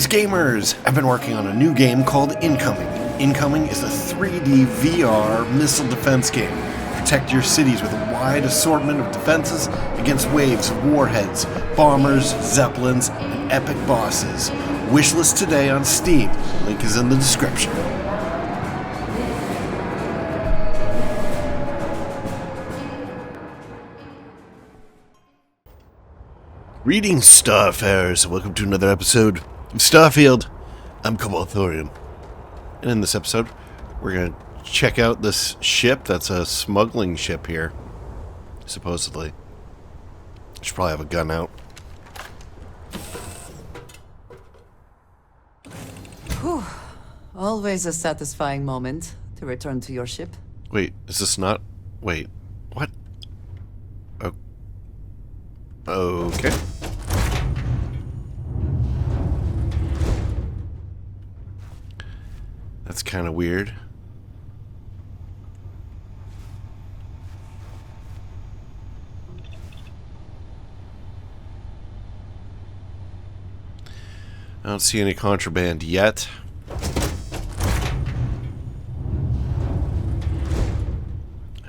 Greetings, gamers! I've been working on a new game called Incoming. Incoming is a 3D VR missile defense game. Protect your cities with a wide assortment of defenses against waves of warheads, bombers, zeppelins, and epic bosses. Wishlist today on Steam. Link is in the description. Greetings, Starfarers. Welcome to another episode of Starfield. I'm Cobalt Thorium. And in this episode, we're going to check out this ship that's a smuggling ship here. Supposedly. I should probably have a gun out. Whew. Always a satisfying moment to return to your ship. Wait, is this not... Wait, what? Okay. That's kind of weird. I don't see any contraband yet.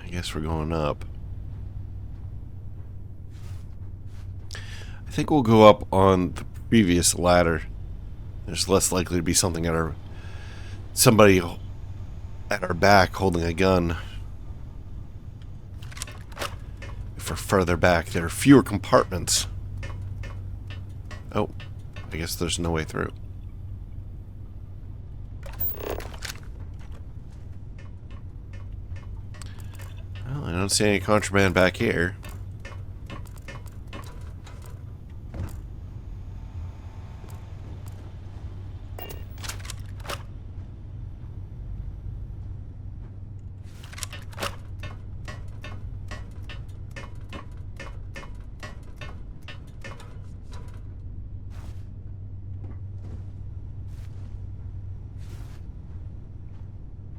I guess we're going up. I think we'll go up on the previous ladder. There's less likely to be somebody at our back holding a gun. If we're further back, there are fewer compartments. Oh, I guess there's no way through. Well, I don't see any contraband back here.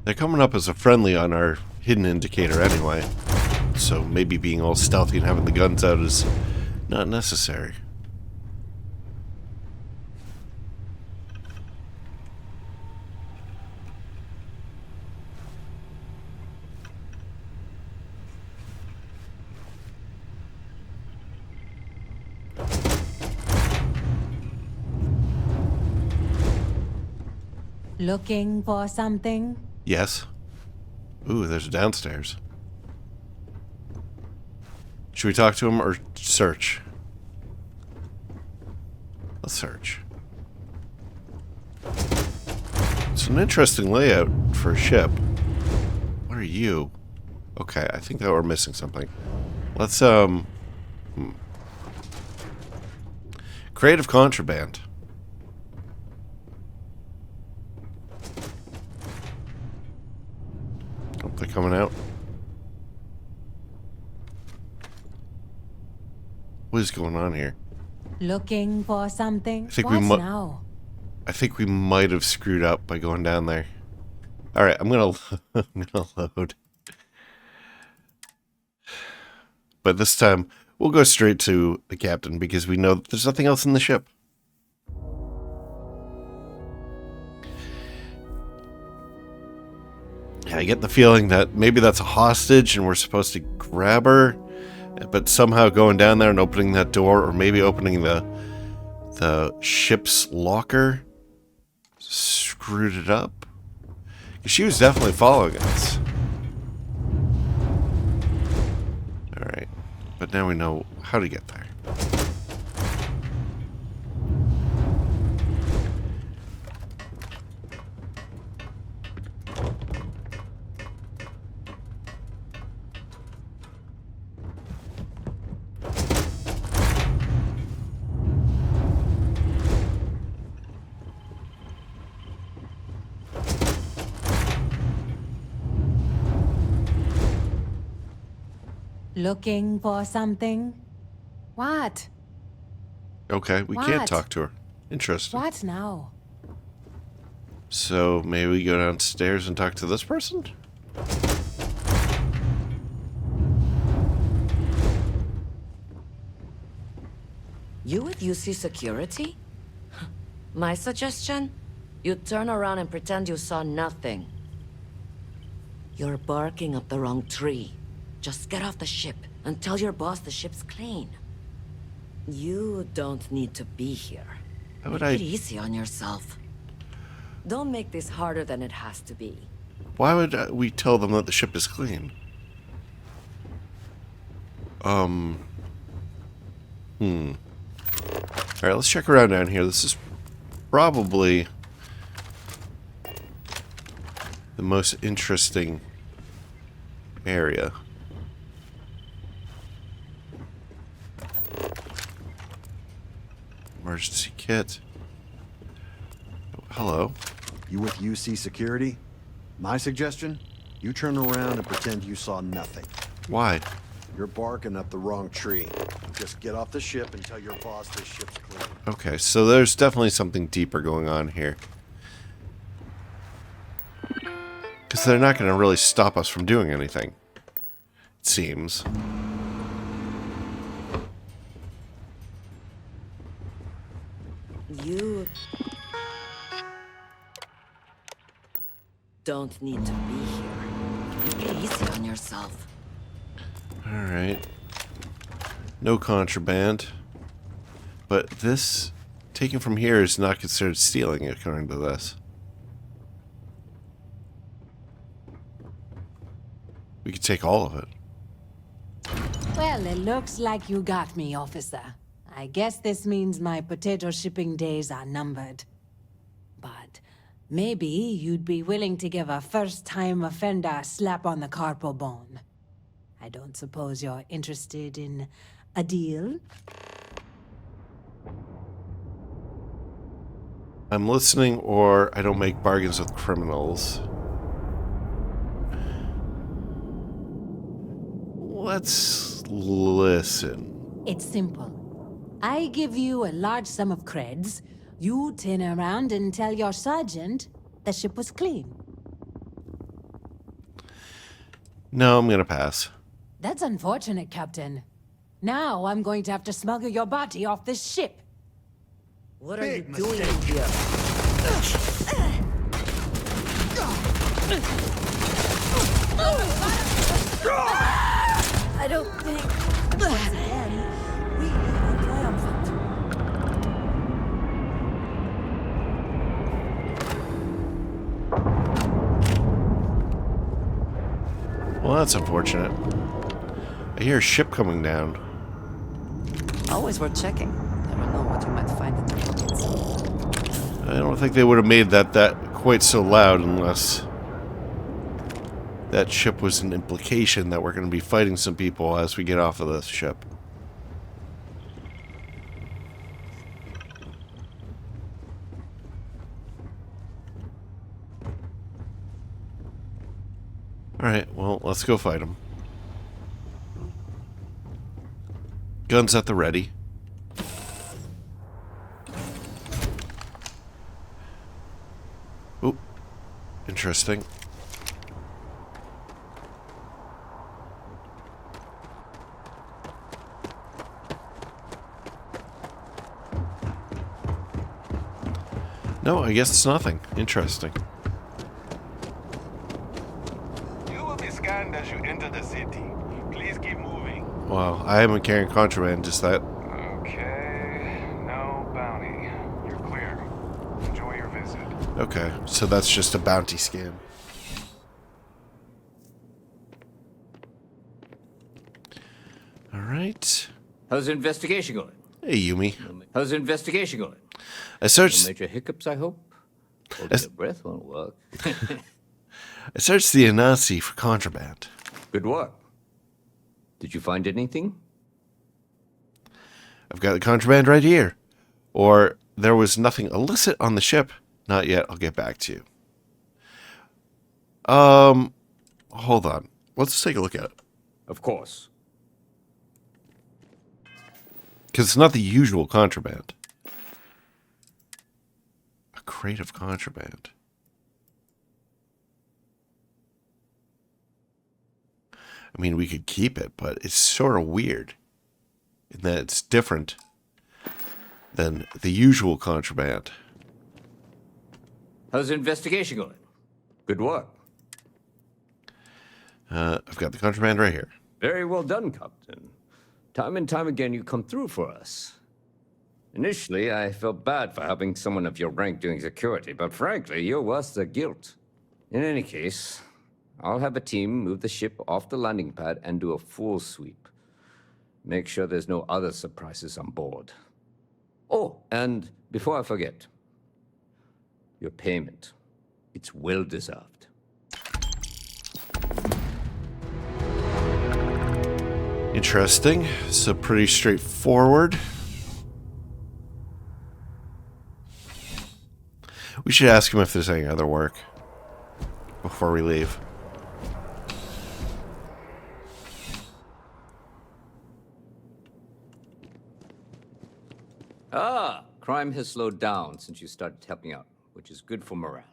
They're coming up as a friendly on our hidden indicator anyway, so maybe being all stealthy and having the guns out is not necessary. Looking for something? Yes. Ooh, there's a downstairs. Should we talk to him or search? Let's search. It's an interesting layout for a ship. What are you? Okay, I think that we're missing something. Let's, Creative contraband. Oh, they're coming out. What is going on here? Looking for something? I think now? I think we might have screwed up by going down there. All right, I'm gonna load. But this time we'll go straight to the captain because we know that there's nothing else in the ship. Yeah, I get the feeling that maybe that's a hostage and we're supposed to grab her, but somehow going down there and opening that door, or maybe opening the ship's locker, screwed it up. She was definitely following us. Alright, but now we know how to get there. Looking for something? What? Okay, we can't talk to her. Interesting. What now? So maybe we go downstairs and talk to this person? You with UC Security? My suggestion? You turn around and pretend you saw nothing. You're barking up the wrong tree. Just get off the ship and tell your boss the ship's clean. You don't need to be here. How would Make it easy on yourself. Don't make this harder than it has to be. Why would we tell them that the ship is clean? Alright, let's check around down here. This is probably the most interesting area. Emergency kit. Oh, hello. You with UC Security? My suggestion? You turn around and pretend you saw nothing. Why? You're barking up the wrong tree. Just get off the ship and tell your boss this ship's clean. Okay, so there's definitely something deeper going on here. Because they're not going to really stop us from doing anything. It seems. You don't need to be here. Make it easy on yourself. Alright. No contraband. But this, taken from here, is not considered stealing, according to this. We could take all of it. Well, it looks like you got me, officer. I guess this means my potato shipping days are numbered. But maybe you'd be willing to give a first-time offender a slap on the carpal bone. I don't suppose you're interested in a deal? I'm listening, or I don't make bargains with criminals. Let's listen. It's simple. I give you a large sum of creds. You turn around and tell your sergeant the ship was clean. No, I'm gonna pass. That's unfortunate, Captain. Now I'm going to have to smuggle your body off this ship. What are you doing in here? I don't think... Once again, we are triumphant. Well, that's unfortunate. I hear a ship coming down. Always worth checking. Never know what you might find in the pockets. I don't think they would have made that quite so loud unless that ship was an implication that we're going to be fighting some people as we get off of this ship. Alright, well, let's go fight them. Guns at the ready. Oop. Interesting. No, I guess it's nothing. Interesting. You will be scanned as you enter the city. Please keep moving. Wow, I haven't carrying contraband, just that. Okay, no bounty. You're clear. Enjoy your visit. Okay, so that's just a bounty scan. Alright. How's the investigation going? Hey, Yumi. How's the investigation going? I No searched major hiccups, I hope? Hold As- your breath won't work. I searched the Anasi for contraband. Good work. Did you find anything? I've got the contraband right here. Or there was nothing illicit on the ship. Not yet. I'll get back to you. Hold on. Let's take a look at it. Of course. Because it's not the usual contraband. A crate of contraband. I mean, we could keep it, but it's sort of weird. In that it's different than the usual contraband. How's the investigation going? Good work. I've got the contraband right here. Very well done, Captain. Time and time again, you come through for us. Initially, I felt bad for having someone of your rank doing security, but frankly, you're worth the guilt. In any case, I'll have a team move the ship off the landing pad and do a full sweep. Make sure there's no other surprises on board. Oh, and before I forget, your payment. It's well deserved. Interesting. So pretty straightforward. We should ask him if there's any other work before we leave. Crime has slowed down since you started helping out, which is good for morale.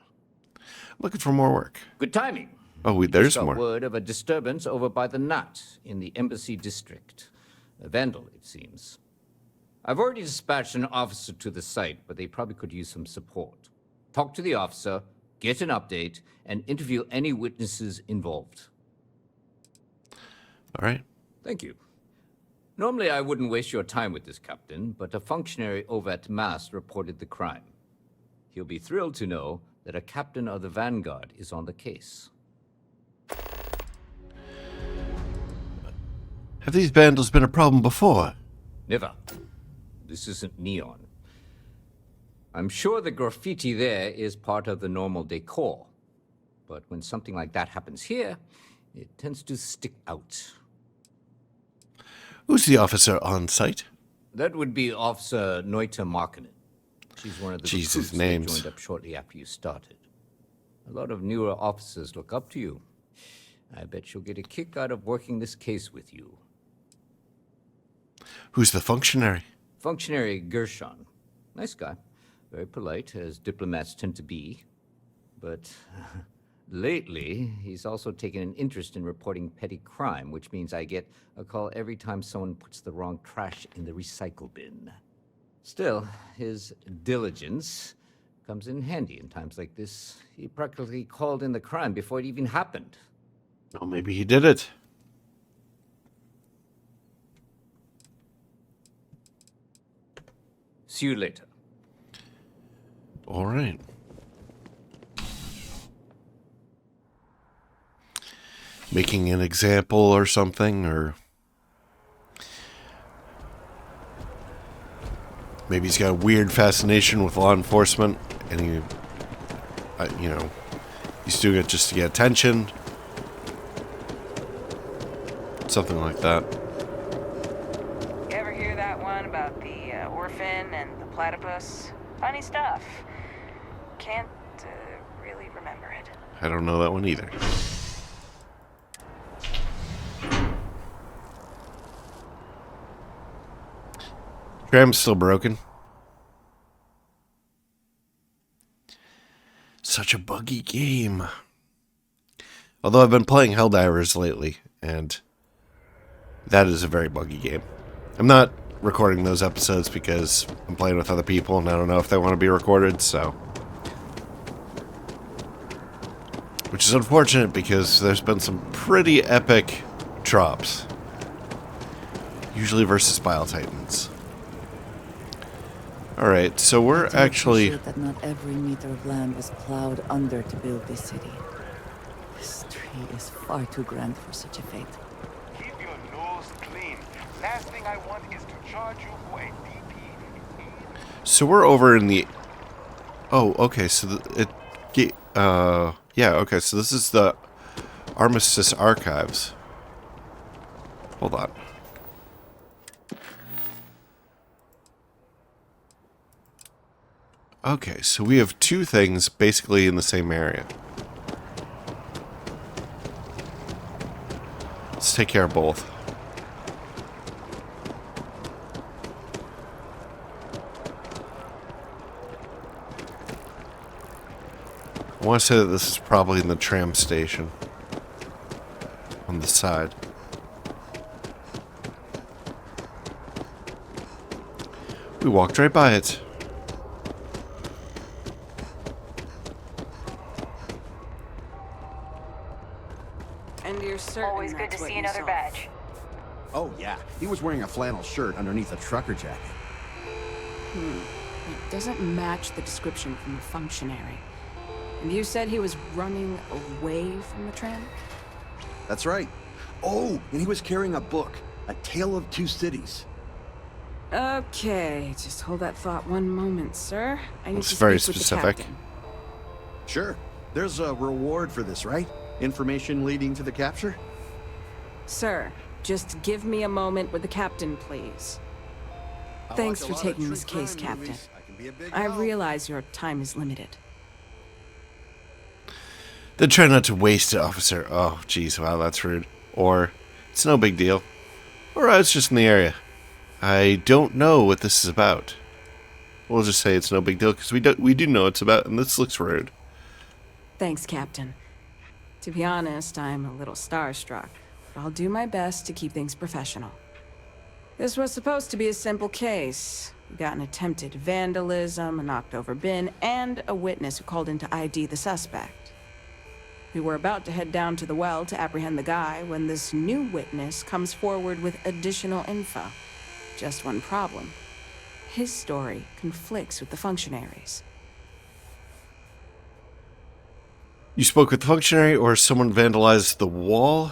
Looking for more work. Good timing. Oh, There's there's more. word of a disturbance over by the Knot in the Embassy District. A vandal, it seems. I've already dispatched an officer to the site, but they probably could use some support. Talk to the officer, get an update, and interview any witnesses involved. All right. Thank you. Normally, I wouldn't waste your time with this, Captain, but a functionary over at MAST reported the crime. He'll be thrilled to know that a captain of the Vanguard is on the case. Have these vandals been a problem before? Never. This isn't Neon. I'm sure the graffiti there is part of the normal decor. But when something like that happens here, it tends to stick out. Who's the officer on site? That would be Officer Noita Markkinen. She's one of the Jesus, recruits that names. joined up shortly after you started. A lot of newer officers look up to you. I bet she'll get a kick out of working this case with you. Who's the functionary? Functionary Gershon. Nice guy. Very polite, as diplomats tend to be. But lately, he's also taken an interest in reporting petty crime, which means I get a call every time someone puts the wrong trash in the recycle bin. Still, his diligence comes in handy in times like this. He practically called in the crime before it even happened. Oh, maybe he did it. See you later. All right. Making an example or something, or maybe he's got a weird fascination with law enforcement, and he, he's doing it just to get attention. Something like that. You ever hear that one about the orphan and the platypus? Funny stuff. Can't really remember it. I don't know that one either. Tram's still broken. Such a buggy game. Although I've been playing Helldivers lately, and that is a very buggy game. I'm not recording those episodes because I'm playing with other people and I don't know if they want to be recorded, so. Which is unfortunate because there's been some pretty epic drops. Usually versus Bile Titans. Alright, so we're actually... that not every meter of land was plowed under to build this city. This tree is far too grand for such a fate. Keep your nose clean. Last thing I want is to charge you for a DP. So we're over in the... Oh, okay, so yeah, okay, so this is the Armistice Archives. Hold on. Okay, so we have two things basically in the same area. Let's take care of both. I want to say that this is probably in the tram station. On the side. We walked right by it. You're certain Always good that's to what see you another saw? badge. Oh, yeah. He was wearing a flannel shirt underneath a trucker jacket. It doesn't match the description from the functionary. And you said he was running away from the tram? That's right. Oh, and he was carrying a book, A Tale of Two Cities. Okay, just hold that thought one moment, sir. I need It's to very speak with the specific. captain. Sure. There's a reward for this, right? Information leading to the capture? Sir, just give me a moment with the captain, please. Thanks for taking this case, Captain. I realize your time is limited. Then try not to waste it, officer. Oh, geez, wow, that's rude. Or, it's no big deal. Or I was just in the area. I don't know what this is about. We'll just say it's no big deal, because we do know what it's about, and this looks rude. Thanks, Captain. To be honest, I'm a little starstruck, but I'll do my best to keep things professional. This was supposed to be a simple case. We got an attempted vandalism, a knocked-over bin, and a witness who called in to ID the suspect. We were about to head down to the well to apprehend the guy when this new witness comes forward with additional info. Just one problem. His story conflicts with the functionaries. You spoke with the functionary, or someone vandalized the wall?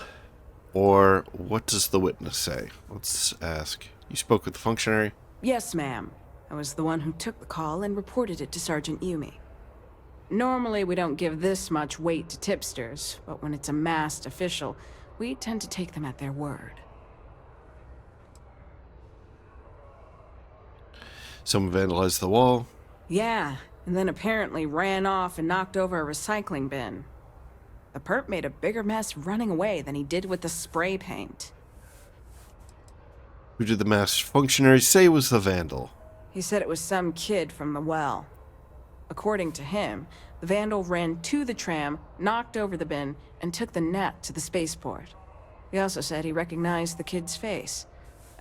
Or what does the witness say? Let's ask. You spoke with the functionary? Yes, ma'am. I was the one who took the call and reported it to Sergeant Yumi. Normally, we don't give this much weight to tipsters, but when it's a masked official, we tend to take them at their word. Someone vandalized the wall. Yeah, and then apparently ran off and knocked over a recycling bin. The perp made a bigger mess running away than he did with the spray paint. Who did the masked functionary say was the vandal? He said it was some kid from the well. According to him, the vandal ran to the tram, knocked over the bin, and took the net to the spaceport. He also said he recognized the kid's face.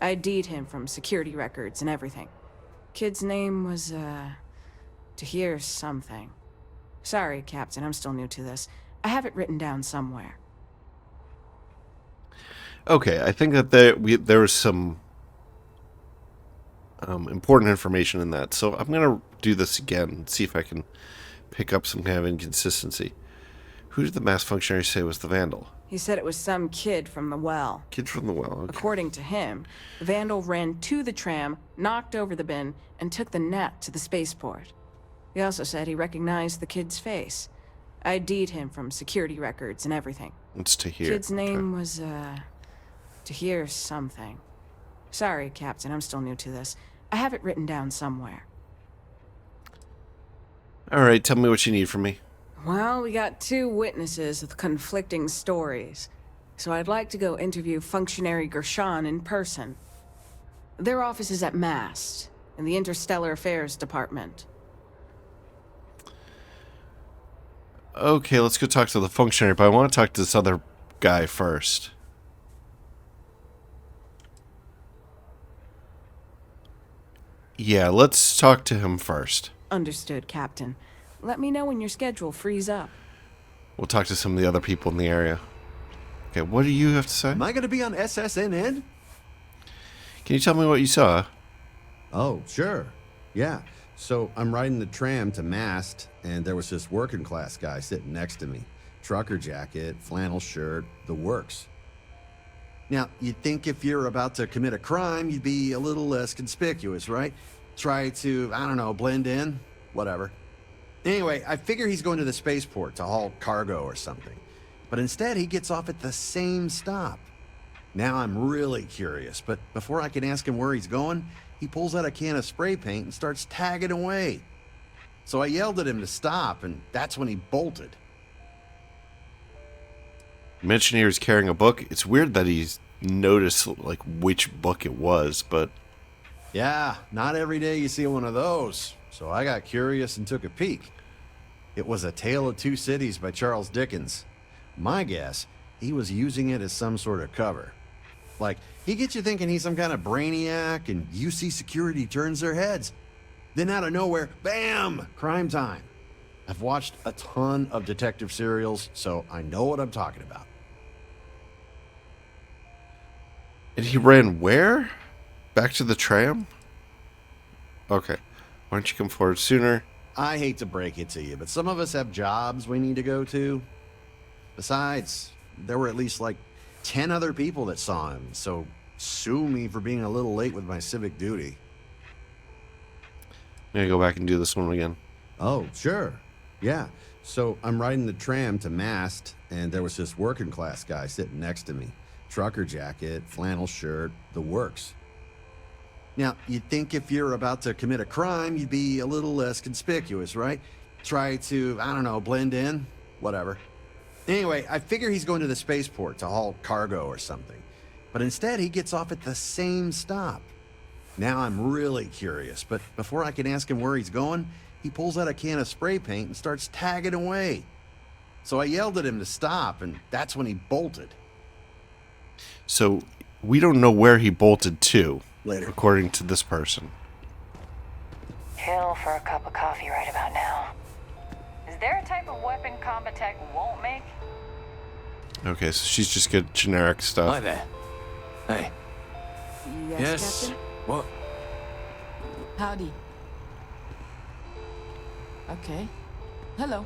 ID'd him from security records and everything. Kid's name was, Tahir something. Sorry, Captain, I'm still new to this. I have it written down somewhere. Okay, I think that there was some important information in that. So I'm going to do this again and see if I can pick up some kind of inconsistency. Who did the masked functionary say was the vandal? He said it was some kid from the well. Kid from the well, okay. According to him, the vandal ran to the tram, knocked over the bin, and took the net to the spaceport. He also said he recognized the kid's face. ID'd him from security records and everything. It's Tahir. Kid's name was, Tahir something. Sorry, Captain, I'm still new to this. I have it written down somewhere. Alright, tell me what you need from me. Well, we got two witnesses with conflicting stories. So I'd like to go interview Functionary Gershon in person. Their office is at MAST, in the Interstellar Affairs Department. Okay, let's go talk to the functionary, but I want to talk to this other guy first. Yeah, let's talk to him first. Understood, Captain. Let me know when your schedule frees up. We'll talk to some of the other people in the area. Okay, what do you have to say? Am I going to be on SSNN? Can you tell me what you saw? Oh, sure. Yeah. So I'm riding the tram to Mast, and there was this working class guy sitting next to me. Trucker jacket, flannel shirt, the works. Now, you'd think if you're about to commit a crime, you'd be a little less conspicuous, right? Try to, I don't know, blend in, whatever. Anyway, I figure he's going to the spaceport to haul cargo or something. But instead, he gets off at the same stop. Now I'm really curious, but before I can ask him where he's going, he pulls out a can of spray paint and starts tagging away. So I yelled at him to stop, and that's when he bolted. You mentioned he was carrying a book. It's weird that he's noticed, like, which book it was, but... Yeah, not every day you see one of those. So I got curious and took a peek. It was A Tale of Two Cities by Charles Dickens. My guess, he was using it as some sort of cover. Like, he gets you thinking he's some kind of brainiac, and UC security turns their heads. Then out of nowhere, bam! Crime time. I've watched a ton of detective serials, so I know what I'm talking about. And he ran where? Back to the tram? Okay. Why don't you come forward sooner? I hate to break it to you, but some of us have jobs we need to go to. Besides, there were at least like 10 other people that saw him, so sue me for being a little late with my civic duty. I'm gonna go back and do this one again. Oh, sure. Yeah. So I'm riding the tram to Mast, and there was this working class guy sitting next to me. Trucker jacket, flannel shirt, the works. Now, you'd think if you're about to commit a crime, you'd be a little less conspicuous, right? Try to, I don't know, blend in, whatever. Anyway, I figure he's going to the spaceport to haul cargo or something. But instead, he gets off at the same stop. Now I'm really curious, but before I can ask him where he's going, he pulls out a can of spray paint and starts tagging away. So I yelled at him to stop, and that's when he bolted. So we don't know where he bolted to, Later. according to this person. Kill for a cup of coffee right about now. Is there a type of weapon combat tech won't make? Okay, so she's just good generic stuff. Hi there. Hey. Yes. Captain? What? Howdy. Okay. Hello.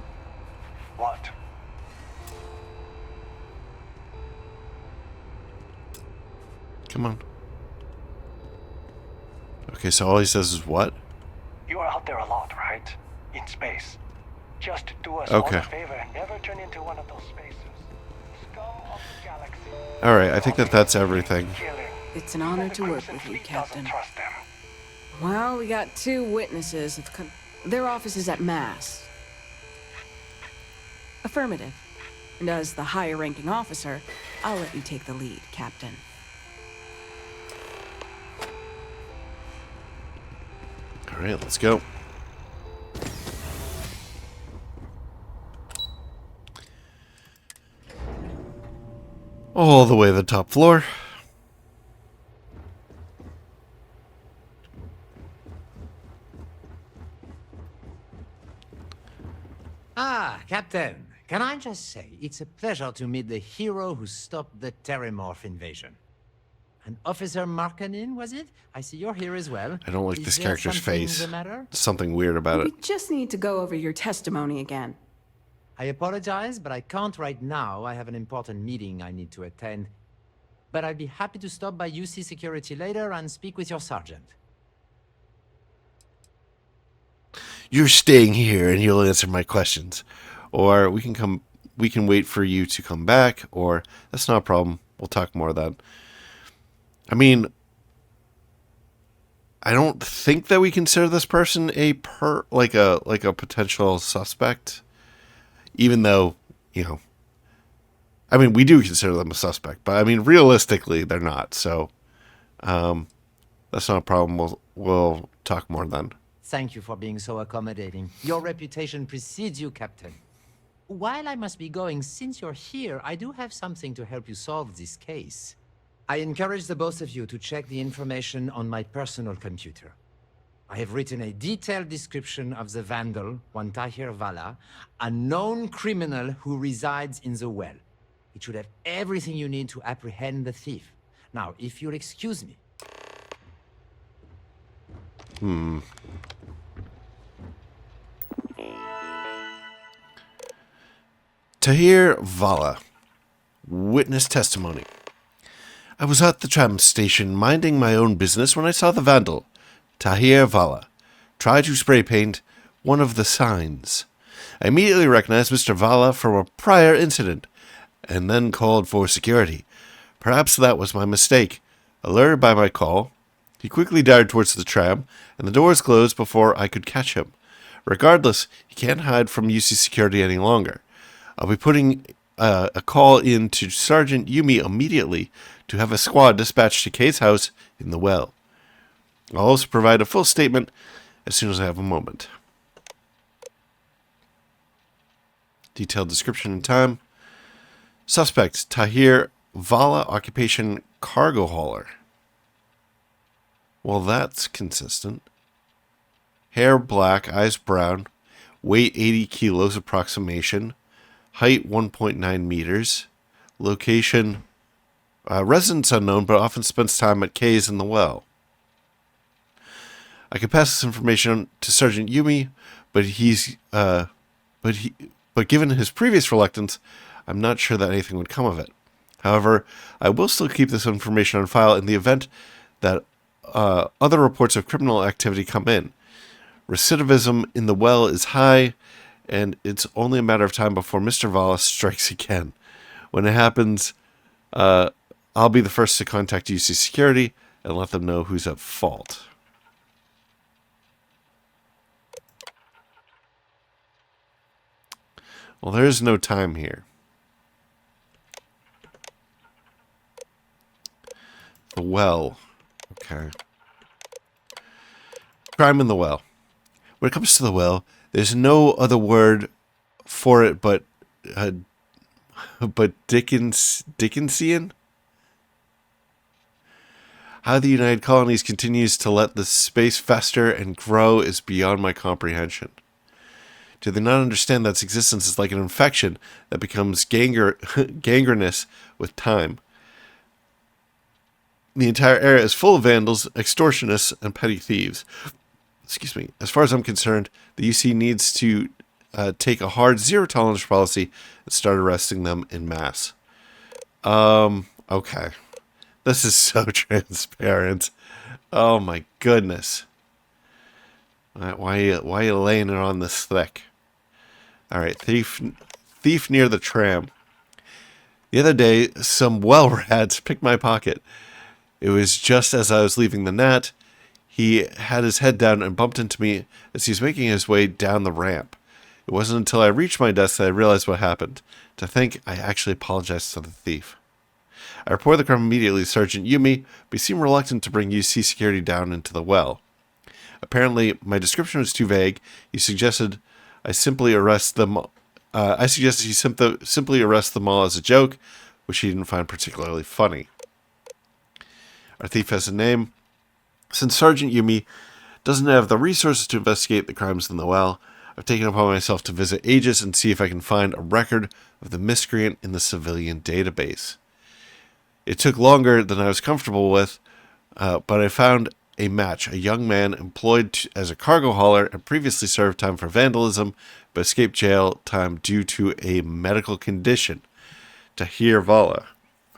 What? Come on. Okay, so all he says is what? You are out there a lot, right? In space. Just do us Okay. all a favor and never turn into one of those spacers. Scum of the galaxy. Alright, I think that's everything. Killing. It's an honor to work with you, Captain. Well, we got 2 witnesses. Their office is at Mass. Affirmative. And as the higher-ranking officer, I'll let you take the lead, Captain. Alright, let's go. All the way to the top floor. Ah, Captain. Can I just say, it's a pleasure to meet the hero who stopped the Terramorph invasion. And Officer Markkanen, was it? I see you're here as well. I don't like Is this there character's something face. the matter? There's something weird about We it. just need to go over your testimony again. I apologize, but I can't right now. I have an important meeting I need to attend. But I'd be happy to stop by UC Security later and speak with your sergeant. You're staying here and you'll answer my questions. Or we can wait for you to come back, or that's not a problem. We'll talk more of that. I mean, I don't think that we consider this person like a potential suspect, even though, you know, I mean, we do consider them a suspect, but I mean, realistically, they're not. So, that's not a problem. We'll talk more then. Thank you for being so accommodating. Your reputation precedes you, Captain. While I must be going, since you're here, I do have something to help you solve this case. I encourage the both of you to check the information on my personal computer. I have written a detailed description of the vandal, one Tahir Vala, a known criminal who resides in the well. It should have everything you need to apprehend the thief. Now, if you'll excuse me. Tahir Vala. Witness testimony. I was at the tram station minding my own business when I saw the vandal, Tahir Vala, try to spray paint one of the signs. I immediately recognized Mr. Vala from a prior incident, and then called for security. Perhaps that was my mistake. Alerted by my call, he quickly darted towards the tram, and the doors closed before I could catch him. Regardless, he can't hide from UC security any longer. I'll be putting a call in to Sergeant Yumi immediately to have a squad dispatched to Kate's house in the well. I'll also provide a full statement as soon as I have a moment. Detailed description and time. Suspect, Tahir Vala, occupation cargo hauler. Well, that's consistent. Hair black, eyes brown, weight 80 kilos approximation, height 1.9 meters, location, Residence unknown, but often spends time at caves in the well. I could pass this information to Sergeant Yumi, but but given his previous reluctance, I'm not sure that anything would come of it. However, I will still keep this information on file in the event that other reports of criminal activity come in. Recidivism in the well is high, and it's only a matter of time before Mr. Vala strikes again. When it happens, I'll be the first to contact UC Security and let them know who's at fault. Well, there is no time here. The well. Okay. Crime in the well. When it comes to the well, there's no other word for it but Dickensian? How the United Colonies continues to let the space fester and grow is beyond my comprehension. Do they not understand that its existence is like an infection that becomes gangrenous with time? The entire area is full of vandals, extortionists, and petty thieves. Excuse me. As far as I'm concerned, the UC needs to take a hard zero-tolerance policy and start arresting them en masse. Okay. This is so transparent. Oh my goodness. Why are you laying it on this thick? Alright, thief near the tram. The other day, some well rats picked my pocket. It was just as I was leaving the Nat. He had his head down and bumped into me as he was making his way down the ramp. It wasn't until I reached my desk that I realized what happened. To think, I actually apologized to the thief. I reported the crime immediately to Sergeant Yumi, but he seemed reluctant to bring UC Security down into the well. Apparently, my description was too vague. He suggested I simply arrest them. I suggested he simply arrest them all as a joke, which he didn't find particularly funny. Our thief has a name. Since Sergeant Yumi doesn't have the resources to investigate the crimes in the well, I've taken upon myself to visit Aegis and see if I can find a record of the miscreant in the civilian database. It took longer than I was comfortable with, but I found a match. A young man employed as a cargo hauler and previously served time for vandalism, but escaped jail time due to a medical condition. Tahir Vala.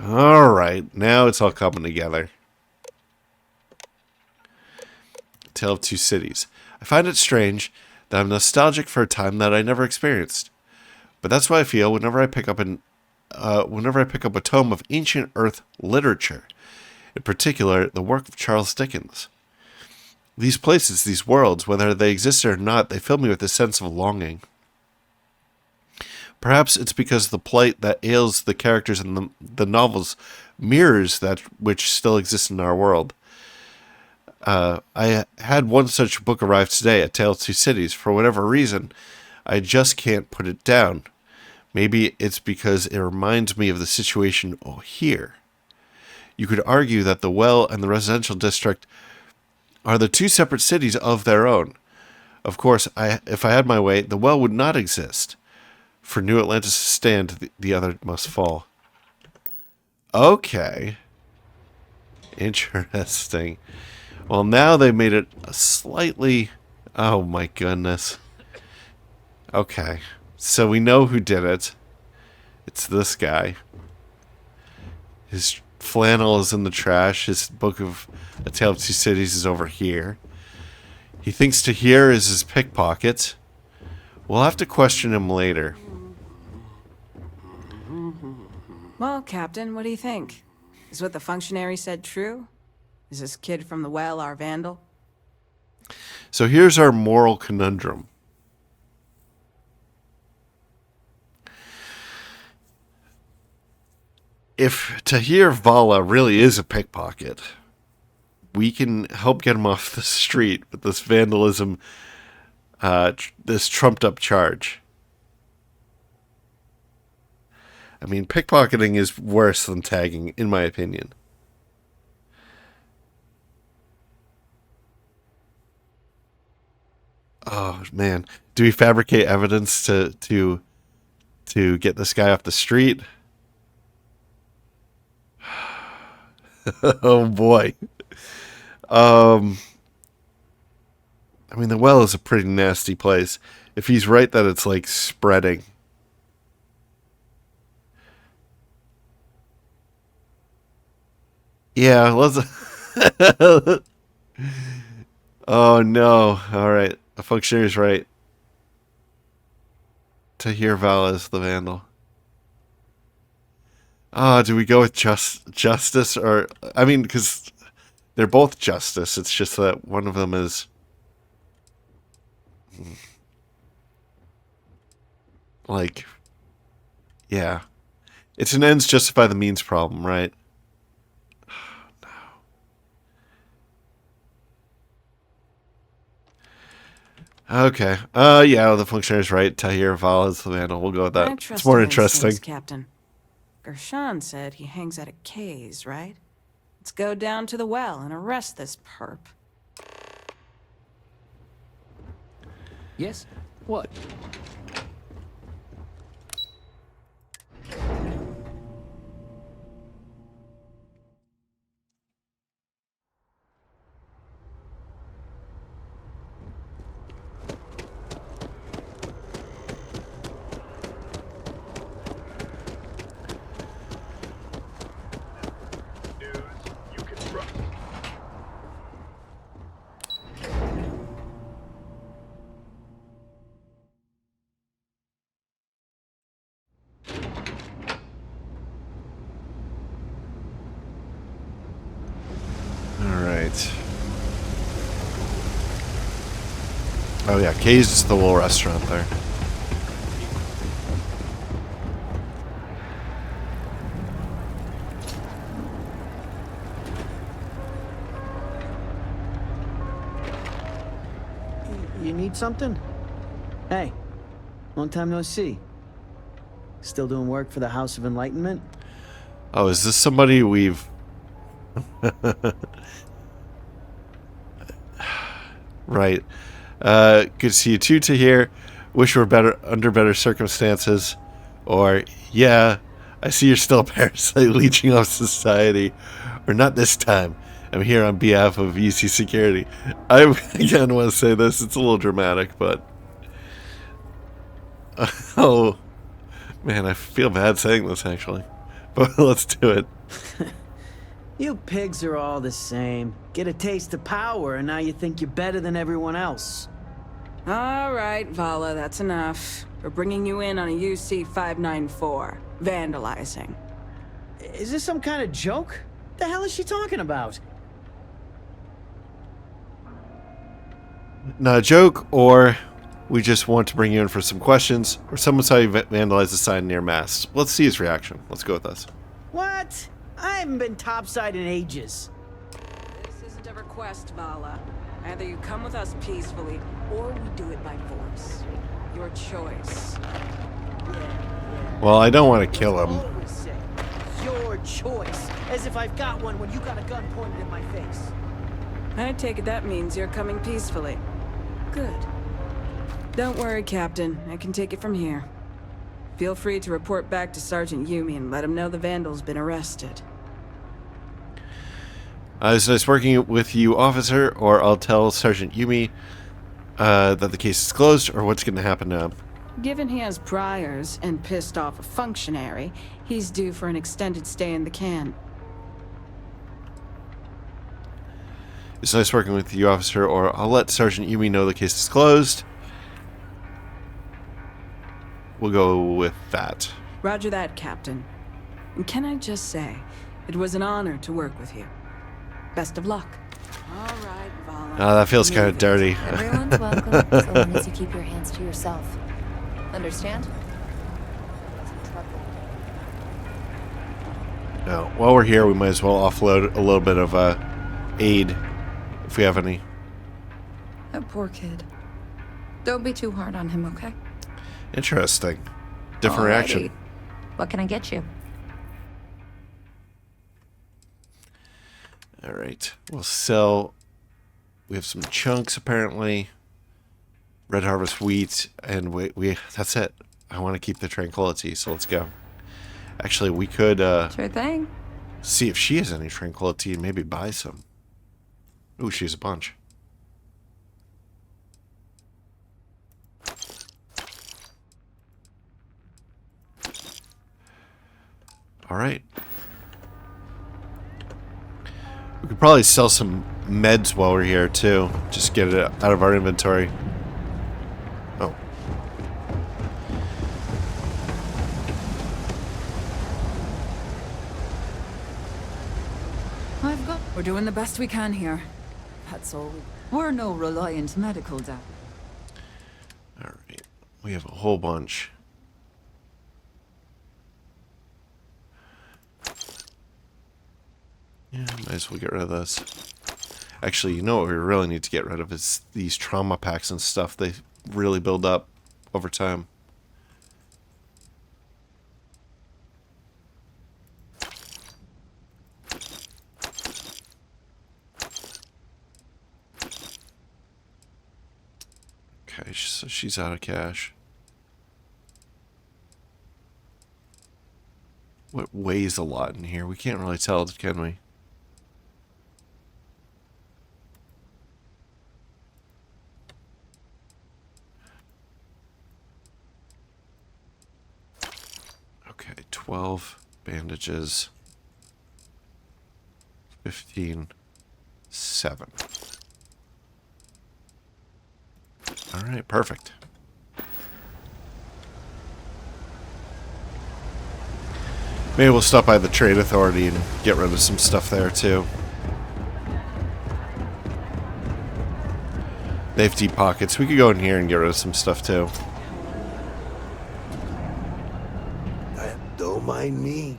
Alright, now it's all coming together. Tale of Two Cities. I find it strange that I'm nostalgic for a time that I never experienced. But that's why I feel whenever I pick up a tome of ancient Earth literature, in particular the work of Charles Dickens. These places, these worlds, whether they exist or not, they fill me with a sense of longing. Perhaps it's because the plight that ails the characters in the novels mirrors that which still exists in our world. I had one such book arrive today, A Tale of Two Cities. For whatever reason, I just can't put it down. Maybe it's because it reminds me of the situation here. You could argue that the well and the residential district are the two separate cities of their own. Of course, if I had my way, the well would not exist. For New Atlantis to stand, the other must fall. Okay. Interesting. Well, now they made it a slightly... Oh my goodness. Okay. So we know who did it. It's this guy. His flannel is in the trash. His book of A Tale of Two Cities is over here. He thinks Tahir is his pickpocket. We'll have to question him later. Well, Captain, what do you think? Is what the functionary said true? Is this kid from the well our vandal? So here's our moral conundrum. If Tahir Vala really is a pickpocket, we can help get him off the street with this vandalism, this trumped-up charge. I mean, pickpocketing is worse than tagging, in my opinion. Oh, man. Do we fabricate evidence to get this guy off the street? Oh boy. I mean, the well is a pretty nasty place. If he's right that it's like spreading. Yeah, let's. Oh no. All right. The functionary's right. Tahir Vala is the vandal. Do we go with justice or I mean, because they're both justice. It's just that one of them is like, yeah, it's an ends justify the means problem, right? No. Okay. Yeah, the functionary's right. Tahir Vala is the vandal. We'll go with that. It's more interesting. Captain. Gershon said he hangs out at K's, right? Let's go down to the well and arrest this perp. Yes? What? Oh yeah, K's is the little restaurant there. You need something? Hey, long time no see. Still doing work for the House of Enlightenment? Oh, is this somebody we've... Right. Good to see you too, Tahir. Wish we were under better circumstances. Or, yeah, I see you're still a parasite leeching off society. Or not this time. I'm here on behalf of EC Security. I again want to say this. It's a little dramatic, but... Oh, man, I feel bad saying this, actually. But let's do it. You pigs are all the same. Get a taste of power, and now you think you're better than everyone else. All right, Vala, that's enough. We're bringing you in on a UC 594. Vandalizing. Is this some kind of joke? The hell is she talking about? Not a joke, or we just want to bring you in for some questions, or someone saw you vandalize a sign near Mass. Let's see his reaction. Let's go with this. What? I haven't been topside in ages. This isn't a request, Vala. Either you come with us peacefully, or we do it by force. Your choice. Well, I don't want to kill him. Always say, your choice. As if I've got one when you got a gun pointed in my face. I take it that means you're coming peacefully. Good. Don't worry, Captain. I can take it from here. Feel free to report back to Sergeant Yumi and let him know the vandal's been arrested. It's nice working with you, officer, or I'll tell Sergeant Yumi that the case is closed, or what's going to happen now. Given he has priors and pissed off a functionary, he's due for an extended stay in the can. It's nice working with you, officer, or I'll let Sergeant Yumi know the case is closed. We'll go with that. Roger that, Captain. And can I just say, it was an honor to work with you. Best of luck. All right, Vala. Oh, that feels kind of dirty. Everyone's welcome, so long as you keep your hands to yourself. Understand? No. While we're here, we might as well offload a little bit of aid, if we have any. That poor kid. Don't be too hard on him, okay? Interesting. Different Alrighty. reaction. What can I get you? All right. We'll sell. We have some chunks, apparently. Red Harvest wheat, and we that's it. I want to keep the tranquility, so let's go. Actually, we could... Sure thing. See if she has any tranquility and maybe buy some. Ooh, she has a bunch. Alright. We could probably sell some meds while we're here, too. Just get it out of our inventory. Oh. We're doing the best we can here. That's all. We're no reliant medical dad. Alright. We have a whole bunch. Yeah, might as well get rid of this. Actually, you know what we really need to get rid of is these trauma packs and stuff. They really build up over time. Okay, so she's out of cash. What weighs a lot in here? We can't really tell, can we? Okay, 12 bandages. 15. 7. Alright, perfect. Maybe we'll stop by the Trade Authority and get rid of some stuff there, too. They have deep pockets. We could go in here and get rid of some stuff, too. Don't mind me.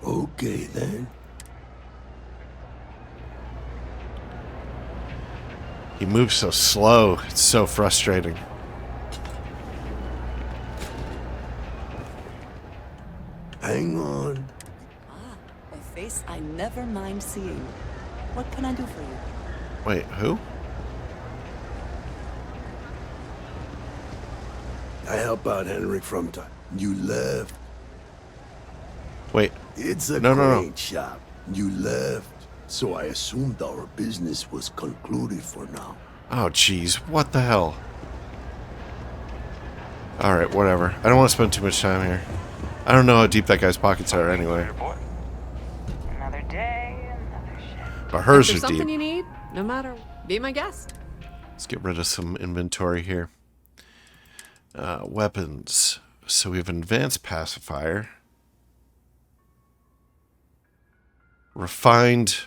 Okay, then. He moves so slow. It's so frustrating. Hang on. A face I never mind seeing. What can I do for you? Wait, who? I help out Henrik from time. You left. Wait. It's a no. great shop. You left. So I assumed our business was concluded for now. Oh, jeez. What the hell? Alright, whatever. I don't want to spend too much time here. I don't know how deep that guy's pockets are anyway. Another day, another shift. But hers If are there's something deep. you need, no matter, be my guest. Let's get rid of some inventory here. Weapons. So we have an advanced pacifier. Refined.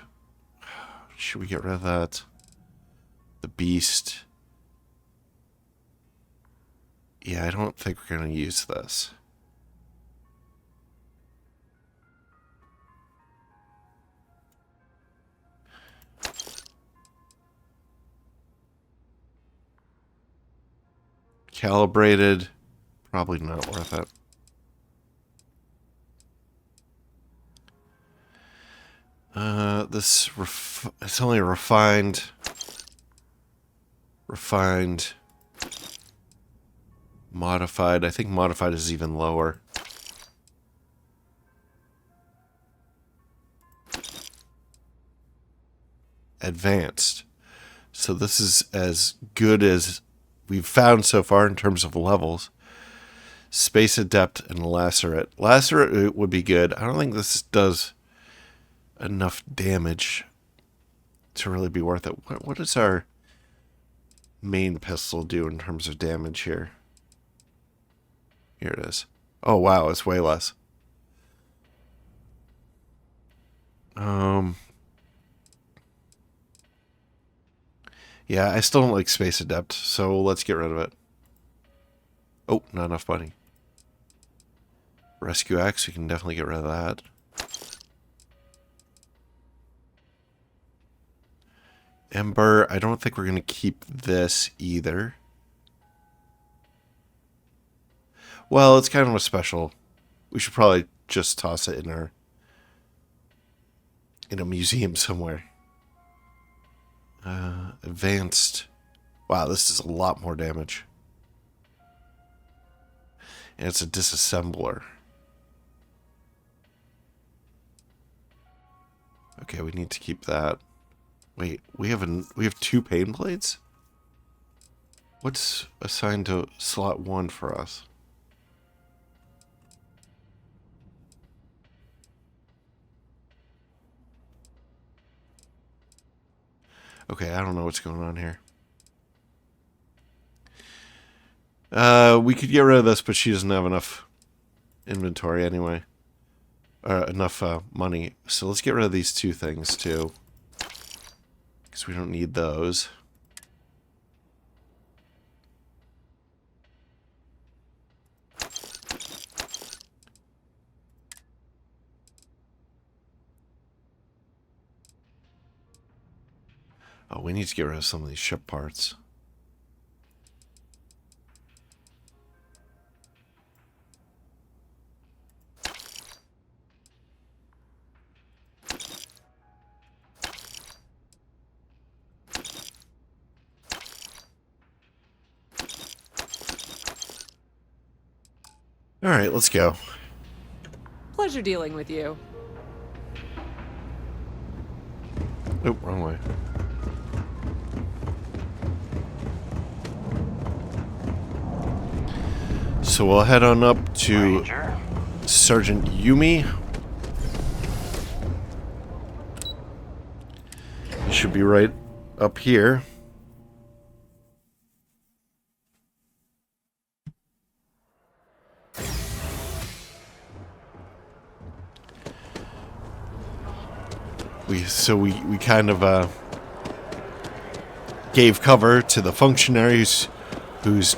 Should we get rid of that? The beast. Yeah, I don't think we're going to use this. Calibrated. Probably not worth it. It's only refined. Modified. I think modified is even lower. Advanced. So this is as good as we've found so far in terms of levels. Space Adept and Lacerate. Lacerate would be good. I don't think this does enough damage to really be worth it. What does our main pistol do in terms of damage here? Here it is. Oh, wow. It's way less. Yeah, I still don't like Space Adept, so let's get rid of it. Oh, not enough money. Rescue Axe, we can definitely get rid of that. Ember, I don't think we're going to keep this either. Well, it's kind of a special. We should probably just toss it in a museum somewhere. Advanced. Wow, this is a lot more damage. And it's a disassembler. Okay, we need to keep that. Wait, we have 2 pain blades? What's assigned to slot 1 for us? Okay, I don't know what's going on here. We could get rid of this, but she doesn't have enough inventory anyway. Enough money. So let's get rid of these 2 things too. Because we don't need those. Oh, we need to get rid of some of these ship parts. All right, let's go. Pleasure dealing with you. Oh, wrong way. So we'll head on up to Ranger. Sergeant Yumi. He should be right up here. We kind of gave cover to the functionary who's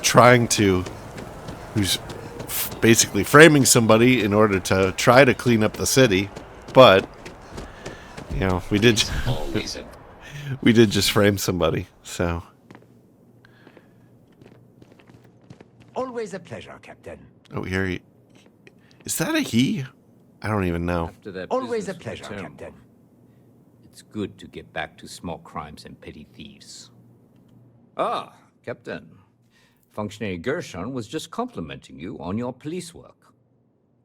basically framing somebody in order to try to clean up the city, but you know we did just frame somebody. So Always a pleasure, Captain. oh, here is that a he? I don't even know. Always a business pleasure, return, Captain. It's good to get back to small crimes and petty thieves. Ah, Captain. Functionary Gershon was just complimenting you on your police work.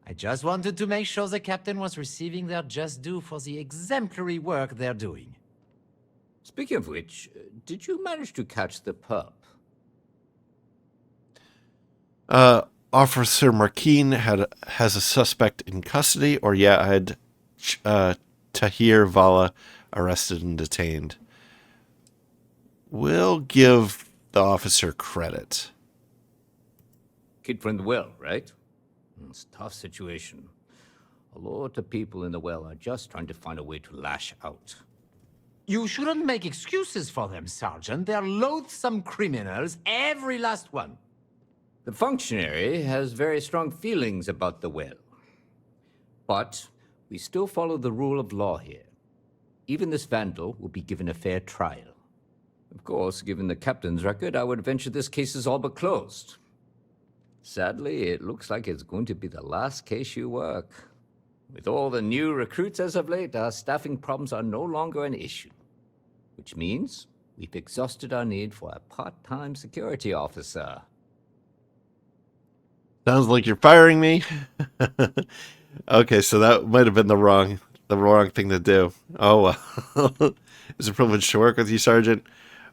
I just wanted to make sure the captain was receiving their just due for the exemplary work they're doing. Speaking of which, did you manage to catch the pup? Officer Markeen has a suspect in custody, or I had Tahir Vala arrested and detained. We'll give the officer credit. Kid from the well, right? It's a tough situation. A lot of people in the well are just trying to find a way to lash out. You shouldn't make excuses for them, Sergeant. They're loathsome criminals, every last one. The functionary has very strong feelings about the well. But we still follow the rule of law here. Even this vandal will be given a fair trial. Of course, given the captain's record, I would venture this case is all but closed. Sadly, it looks like it's going to be the last case you work. With all the new recruits as of late, our staffing problems are no longer an issue. Which means we've exhausted our need for a part-time security officer. Sounds like you're firing me. Okay, so that might have been the wrong thing to do. Oh, well. It's a privilege to work with you, Sergeant.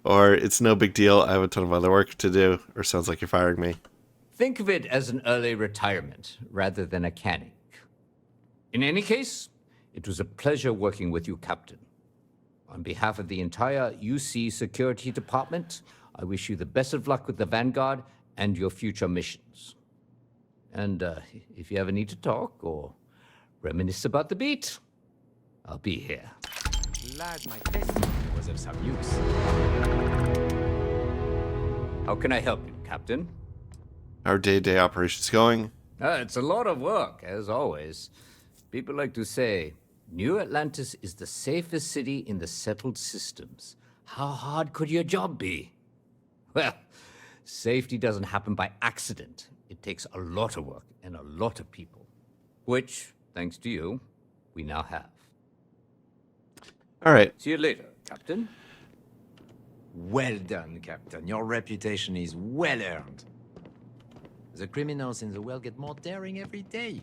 Or it's no big deal. I have a ton of other work to do. Or sounds like you're firing me. Think of it as an early retirement rather than a canning. In any case, it was a pleasure working with you, Captain. On behalf of the entire UC Security Department, I wish you the best of luck with the Vanguard and your future missions. And if you ever need to talk or reminisce about the beat, I'll be here. Glad my testimony was of some use. How can I help you, Captain? Our day-to-day operations going? It's a lot of work, as always. People like to say, New Atlantis is the safest city in the settled systems. How hard could your job be? Well, safety doesn't happen by accident. It takes a lot of work and a lot of people. Which, thanks to you, we now have. All right. See you later, Captain. Well done, Captain. Your reputation is well earned. The criminals in the well get more daring every day.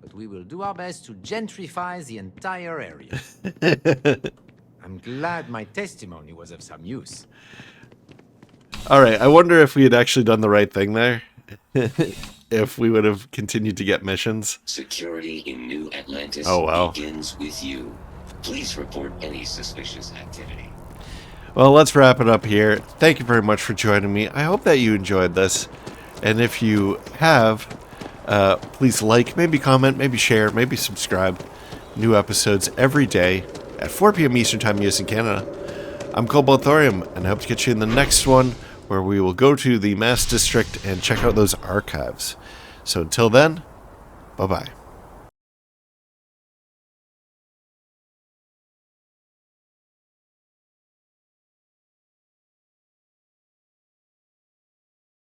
but we will do our best to gentrify the entire area. I'm glad my testimony was of some use. Alright, I wonder if we had actually done the right thing there. If we would have continued to get missions. Security in New Atlantis begins with you. Please report any suspicious activity. Well, let's wrap it up here. Thank you very much for joining me. I hope that you enjoyed this. And if you have, please like, maybe comment, maybe share, maybe subscribe. New episodes every day at 4 p.m. Eastern Time, US and Canada. I'm Cobalt Thorium, and I hope to catch you in the next one, where we will go to the Mass District and check out those archives. So until then, bye-bye.